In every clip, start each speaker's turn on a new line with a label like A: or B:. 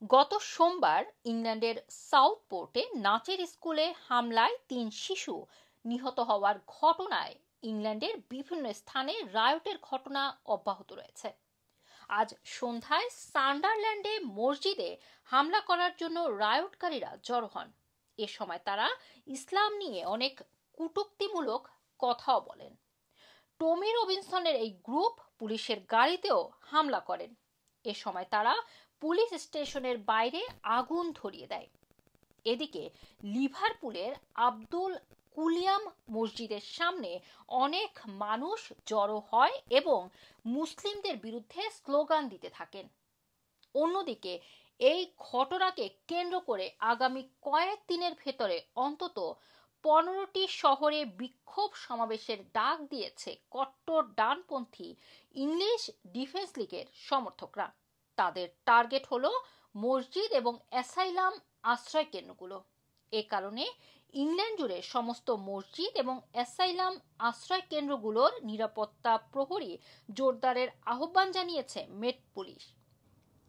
A: গত সোমবার ইংল্যান্ডের সাউথপোর্টে নাচের স্কুলে হামলায় ৩ শিশু নিহত হওয়ার ঘটনায় ইংল্যান্ডের বিভিন্ন স্থানে রায়টের ঘটনা অব্যাহত রয়েছে। আজ সন্ধ্যায় সান্ডারল্যান্ডে মসজিদে হামলা করার জন্য রায়টকারীরা জড়ো হন। এ সময় তারা ইসলাম নিয়ে অনেক কটূক্তিমূলক কথাও বলেন। টমি রবিনসনের এই গ্রুপ পুলিশের গাড়িতেও হামলা করেন। এ সময় তারা পুলিশ স্টেশনের বাইরে আগুন ধরিয়ে দেয়। এদিকে লিভারপুলের আব্দুল কুলিয়াম মসজিদের সামনে অনেক মানুষ জড়ো হয় এবং মুসলিমদের বিরুদ্ধে স্লোগান দিতে থাকেন। অন্যদিকে এই ঘটনাকে কেন্দ্র করে আগামী কয়েকদিনের ভেতরে অন্তত 15টি শহরে বিক্ষোভ সমাবেশের ডাক দিয়েছে কট্টর ডানপন্থী ইংলিশ ডিফেন্স লীগের সমর্থকরা। তাদের টার্গেট হলো মসজিদ এবং অ্যাসাইলাম আশ্রয় কেন্দ্রগুলো। এ কারণে ইংল্যান্ড জুড়ে সমস্ত মসজিদ এবং অ্যাসাইলাম আশ্রয় কেন্দ্রগুলোর নিরাপত্তা প্রহরী জোরদারের আহ্বান জানিয়েছে মেট পুলিশ।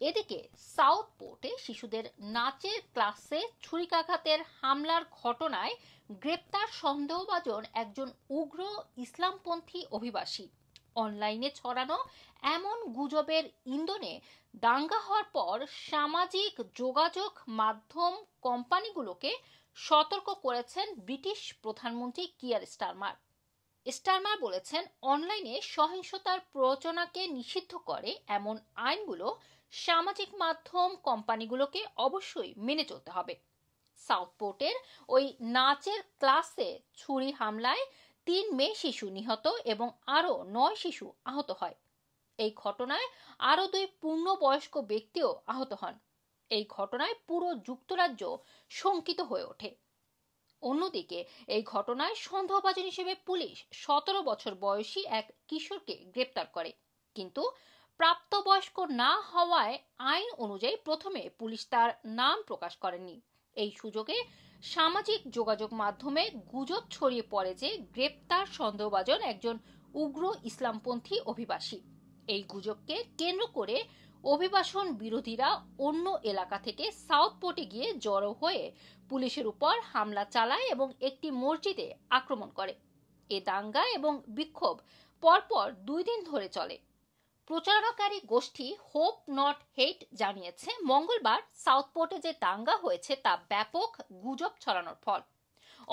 A: এদিকে সাউথপোর্টে শিশুদের নাচের ক্লাসে ছুরিকাঘাতের হামলার ঘটনায় গ্রেপ্তার সন্দেহভাজন একজন উগ্র ইসলামপন্থী অভিবাসী। অনলাইনে ছড়ানো এমন গুজবের ইন্ধনে দাঙ্গা হওয়ার পর সামাজিক যোগাযোগ মাধ্যম কোম্পানিগুলোকে সতর্ক করেছেন ব্রিটিশ প্রধানমন্ত্রী কিয়ার স্টারমার। স্টারমার বলেছেন, অনলাইনে সহিংসতার প্ররোচনাকে নিষিদ্ধ করে এমন আইনগুলো সামাজিক মাধ্যম কোম্পানিগুলোকে অবশ্যই মেনে চলতে হবে। সাউথপোর্টের ওই নাচের ক্লাসে ছুরি হামলায় 3 মেয়ে শিশু নিহত এবং আরও 9 শিশু আহত হয়। এই ঘটনায় আরও 2 পূর্ণবয়স্ক ব্যক্তিও আহত হন। এই ঘটনায় পুরো যুক্তরাজ্য শঙ্কিত হয়ে ওঠে। অন্যদিকে এই ঘটনায় সন্দেহভাজন হিসেবে পুলিশ 17 বছর বয়সী এক কিশোরকে গ্রেপ্তার করে, কিন্তু প্রাপ্তবয়স্ক না হওয়ায় আইন অনুযায়ী প্রথমে পুলিশ তার নাম প্রকাশ করেনি। এই সুযোগে সামাজিক যোগাযোগ মাধ্যমে গুজব ছড়িয়ে পড়ে যে গ্রেপ্তার সন্দেহভাজন একজন উগ্র ইসলামপন্থী অভিবাসী। এই গুজবকে কেন্দ্র করে অভিবাসন বিরোধীরা অন্য এলাকা থেকে সাউথপোর্টে গিয়ে জড়ো হয়ে পুলিশের উপর হামলা চালায় এবং একটি মসজিদে আক্রমণ করে। এ দাঙ্গা এবং বিক্ষোভ পরপর 2 দিন ধরে চলে। প্রচারণাকারী গোষ্ঠী হোপ নট হেট জানিয়েছে, মঙ্গলবার সাউথপোর্টে যে দাঙ্গা হয়েছে তা ব্যাপক গুজব ছড়ানোর ফল।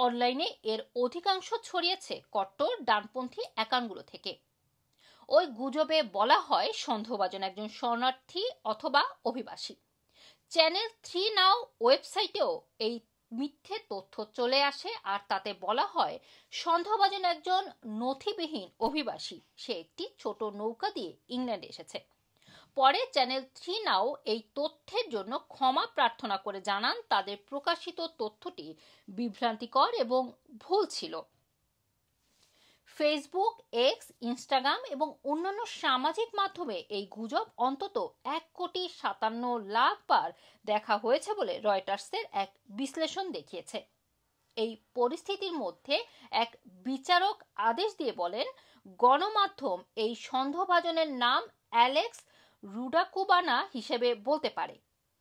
A: অনলাইনে এর অধিকাংশ ছড়িয়েছে কট্টর ডানপন্থী অ্যাকাউন্টগুলো থেকে। ওই গুজবে বলা হয় সন্দেহভাজন একজন শরণার্থী অথবা অভিবাসী। চ্যানেল 3 নাও ওয়েবসাইটেও এই মিথ্যে তথ্য চলে আসে, আর তাতে বলা হয় সন্দেহভাজন একজন নথিবিহীন অভিবাসী। সে একটি ছোট নৌকা দিয়ে ইংল্যান্ডে এসেছে। পরে চ্যানেল 3 নাও এই তথ্যের জন্য ক্ষমা প্রার্থনা করে জানান তাদের প্রকাশিত তথ্যটি বিভ্রান্তিকর এবং ভুল ছিল। ফেসবুক, এক্স, ইনস্টাগ্রাম এবং অন্যান্য সামাজিক মাধ্যমে এই গুজব অন্তত 1,57,00,000 বার দেখা হয়েছে বলে রয়টার্সের এক বিশ্লেষণ দেখিয়েছে। এই পরিস্থিতির মধ্যে এক বিচারক আদেশ দিয়ে বলেন, গণমাধ্যম এই সন্দেহভাজনের নাম অ্যালেক্স রুডাকুবানা হিসেবে বলতে পারে।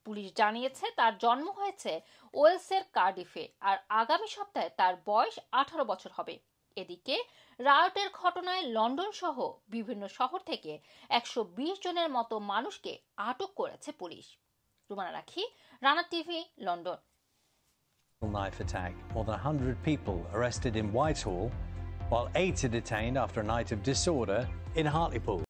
A: পুলিশ জানিয়েছে তার জন্ম হয়েছে ওয়েলসের কার্ডিফে, আর আগামী সপ্তাহে তার বয়স 18 বছর হবে। এদিকে রায়টের ঘটনায় লন্ডন সহ বিভিন্ন শহর থেকে 120 জনের মতো মানুষকে আটক করেছে পুলিশ। রুমানা রাখি, Rana TV, London.
B: Knife attack. More than 100 people arrested in Whitehall, while 8 are detained after a night of disorder in Hartlepool.